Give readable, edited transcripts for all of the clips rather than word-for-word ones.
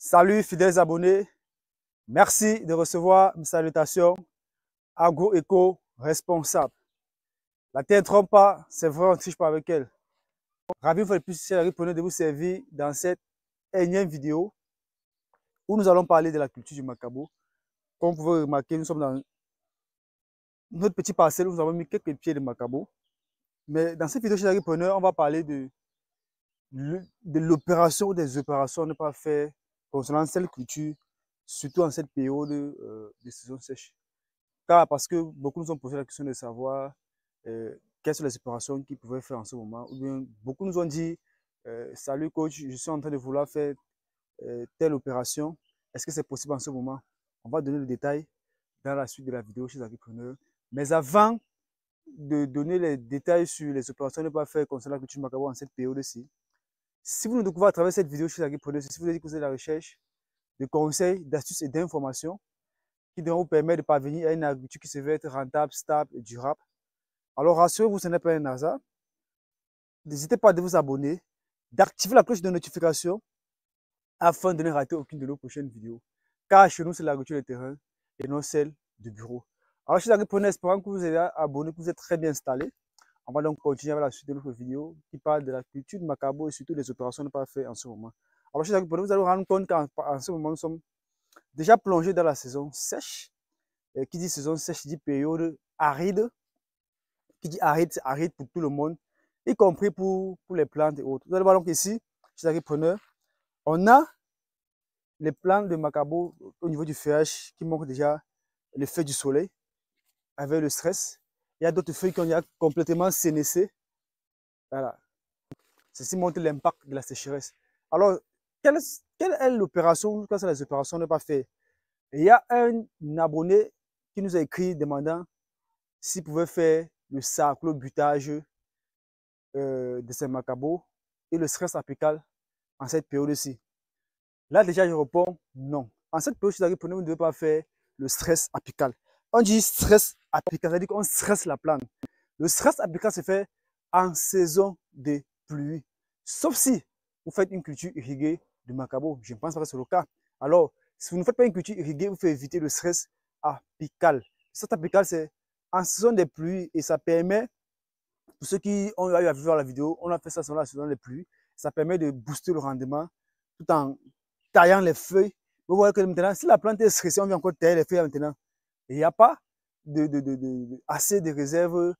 Salut fidèles abonnés, merci de recevoir mes salutations agro-éco responsable. La terre ne trompe pas, c'est vrai, on ne triche pas avec elle. Ravi une fois de plus, c'est de vous servir dans cette énième vidéo où nous allons parler de la culture du macabo. Comme vous pouvez remarquer, nous sommes dans notre petit parcelle où nous avons mis quelques pieds de macabo. Mais dans cette vidéo chez Agripreneur, on va parler de l'opération ou des opérations à ne pas faire concernant cette culture, surtout en cette période de saison sèche. Parce que beaucoup nous ont posé la question de savoir quelles sont les opérations qu'ils pouvaient faire en ce moment. Ou bien beaucoup nous ont dit salut coach, je suis en train de vouloir faire telle opération. Est-ce que c'est possible en ce moment? On va donner le détail dans la suite de la vidéo chez les agripreneurs. Mais avant de donner les détails sur les opérations à ne pas faire concernant la culture macabo en cette période-ci, si vous nous découvrez à travers cette vidéo chez les agripreneurs, si vous avez que vous êtes à la recherche de conseils, d'astuces et d'informations qui devront vous permettre de parvenir à une agriculture qui se veut être rentable, stable et durable. Alors rassurez-vous, ce n'est pas un hasard. N'hésitez pas à vous abonner, d'activer la cloche de notification afin de ne rater aucune de nos prochaines vidéos. Car chez nous, c'est l'agriculture de terrain et non celle de bureau. Alors, chers agripreneurs, espérant que vous êtes abonnés, que vous êtes très bien installés. On va donc continuer avec la suite de notre vidéo qui parle de la culture de macabo et surtout des opérations à ne pas faire en ce moment. Alors, chers agripreneurs, vous allez vous rendre compte qu'en ce moment, nous sommes déjà plongés dans la saison sèche. Et qui dit saison sèche, dit période aride. Qui dit aride, c'est aride pour tout le monde, y compris pour les plantes et autres. Vous allez voir donc ici, chez les agripreneurs, on a les plantes de macabo au niveau du feuillage qui montrent déjà l'effet du soleil avec le stress. Il y a d'autres feuilles qui ont déjà complètement sénessé. Voilà. Ceci montre l'impact de la sécheresse. Alors, quelle est l'opération, quelles sont les opérations à ne pas faire? Il y a un abonné qui nous a écrit demandant s'il pouvait faire le sarclobutage de ces macabos et le stress apical en cette période-ci. Là, déjà, je réponds non. En cette période, vous ne devez pas faire le stress apical. On dit stress apical, c'est-à-dire qu'on stresse la plante. Le stress apical se fait en saison de pluie. Sauf si vous faites une culture irriguée de macabo. Je ne pense pas que c'est le cas. Alors, si vous ne faites pas une culture irriguée, vous faites éviter le stress apical. Le stress apical, c'est en saison de pluie et ça permet, pour ceux qui ont eu à voir la vidéo, on a fait ça sur la saison des pluies. Ça permet de booster le rendement tout en taillant les feuilles. Vous voyez que maintenant, si la plante est stressée, on vient encore tailler les feuilles maintenant. Il n'y a pas assez de réserves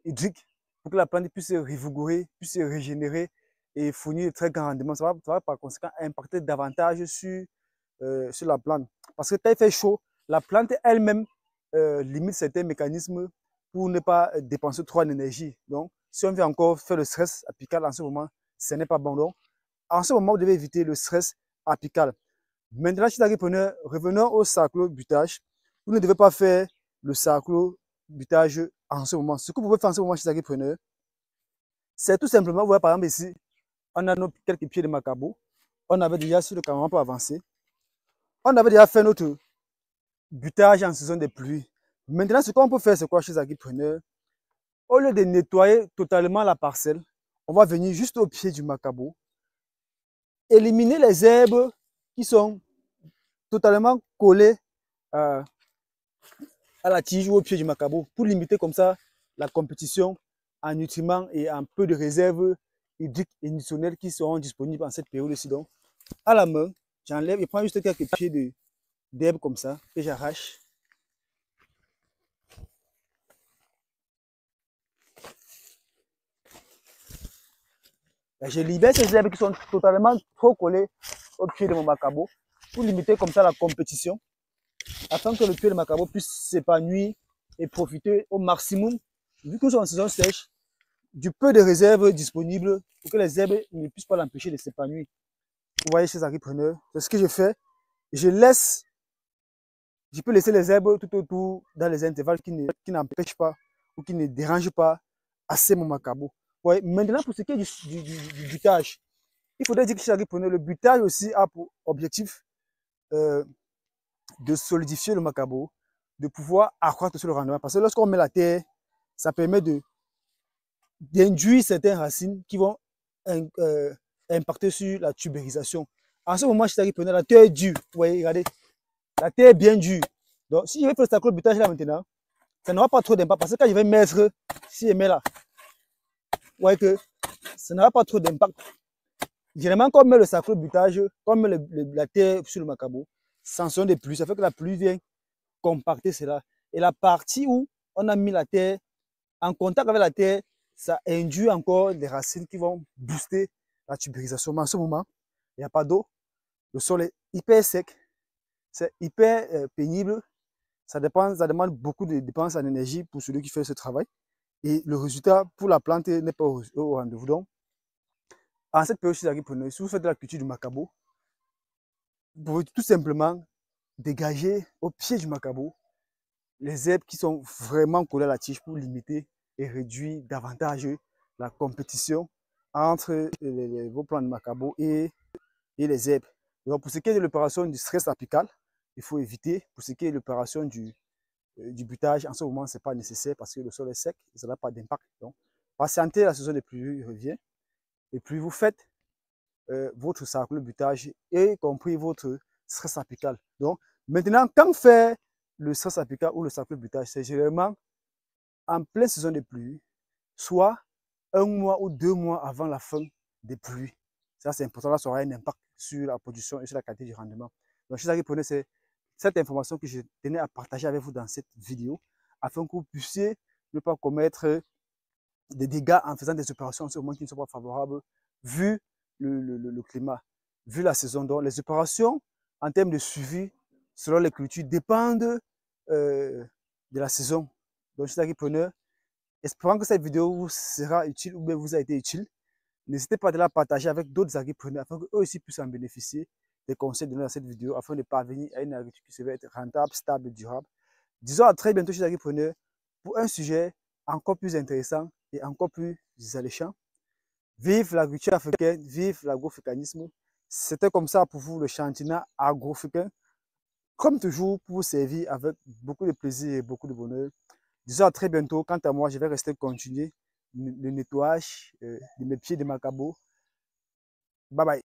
hydriques pour que la plante puisse se revigorer, puisse se régénérer et fournir de très grands rendements. Ça va par conséquent impacter davantage sur la plante. Parce que quand il fait chaud, la plante elle-même limite certains mécanismes pour ne pas dépenser trop d'énergie. Donc, si on veut encore faire le stress apical en ce moment, ce n'est pas bon. Donc, en ce moment, vous devez éviter le stress apical. Maintenant, chers agripreneurs, revenons au sarclobutage. Vous ne devez pas faire le sarclobutage en ce moment. Ce que vous pouvez faire en ce moment, chers agripreneurs, c'est tout simplement, vous voyez par exemple ici, on a quelques pieds de macabo. On avait déjà sur le caméra pour avancer. On avait déjà fait notre butage en saison de pluie. Maintenant, ce qu'on peut faire, c'est quoi, chers agripreneurs? Au lieu de nettoyer totalement la parcelle, on va venir juste au pied du macabo, éliminer les herbes qui sont totalement collées à la tige ou au pied du macabo pour limiter comme ça la compétition en nutriments et en peu de réserves hydriques et nutritionnelles qui seront disponibles en cette période-ci. Donc, à la main, j'enlève et prends juste quelques pieds d'herbe comme ça que j'arrache. Je libère ces herbes qui sont totalement trop collées au pied de mon macabo pour limiter comme ça la compétition afin que le pied de macabo puisse s'épanouir et profiter au maximum, vu que nous sommes en saison sèche, du peu de réserves disponibles pour que les herbes ne puissent pas l'empêcher de s'épanouir. Vous voyez, chez les agripreneurs, c'est ce que je fais. Je peux laisser les herbes tout autour dans les intervalles qui n'empêchent pas ou qui ne dérangent pas assez mon macabo. Ouais, maintenant, pour ce qui est du butage, il faudrait dire que chez les agripreneurs, le butage aussi a pour objectif de solidifier le macabo, de pouvoir accroître sur le rendement. Parce que lorsqu'on met la terre, ça permet d'induire certaines racines qui vont impacter sur la tubérisation. En ce moment, chez agriculteurs, la terre est dure. Vous voyez, regardez, la terre est bien dure. Donc, si je vais faire le staclobutage là maintenant, ça n'aura pas trop d'impact parce que quand je vais mettre, si je mets là, vous voyez que ça n'aura pas trop d'impact. Généralement, quand on met le staclobutage, quand on met la terre sur le macabo, sanction de pluie, ça fait que la pluie vient compacter cela. Et la partie où on a mis la terre en contact avec la terre, ça induit encore des racines qui vont booster la tubérisation. Mais en ce moment, il n'y a pas d'eau. Le sol est hyper sec. C'est hyper pénible. Ça demande beaucoup de dépenses en énergie pour celui qui fait ce travail. Et le résultat pour la plante n'est pas au rendez-vous. Donc, en cette période, si vous faites de la culture du macabo, vous pouvez tout simplement dégager au pied du macabo les herbes qui sont vraiment collées à la tige pour limiter et réduire davantage la compétition entre vos plants de macabo et les herbes. Donc, pour ce qui est de l'opération du stress apical, il faut éviter. Pour ce qui est de l'opération du butage, en ce moment, ce n'est pas nécessaire parce que le sol est sec et ça n'a pas d'impact. Donc, patientez, la saison des pluies revient et puis vous faites votre staclobutage et compris votre stress apical. Donc, maintenant, quand faire le stress apical ou le staclobutage, c'est généralement en pleine saison des pluies, soit 1 mois ou 2 mois avant la fin des pluies. Ça, c'est important. Là, ça aura un impact sur la production et sur la qualité du rendement. Donc, je suis prenez cette information que je tenais à partager avec vous dans cette vidéo afin que vous puissiez ne pas commettre des dégâts en faisant des opérations en ce moment qui ne sont pas favorables vu le climat, vu la saison. Donc, les opérations en termes de suivi selon les cultures dépendent de la saison. Donc, je suis agripreneur. Espérant que cette vidéo vous sera utile ou bien vous a été utile. N'hésitez pas à la partager avec d'autres agripreneurs afin qu'eux aussi puissent en bénéficier des conseils donnés dans cette vidéo afin de parvenir à une agriculture qui se veut être rentable, stable et durable. Disons à très bientôt chez les agripreneurs pour un sujet encore plus intéressant et encore plus alléchant. Vive l'agriculture africaine, vive l'agroafricanisme. C'était comme ça pour vous le Chantina Agro-Africain. Comme toujours, pour vous servir avec beaucoup de plaisir et beaucoup de bonheur. Disons à très bientôt. Quant à moi, je vais rester continuer le nettoyage de mes pieds de macabo. Bye bye.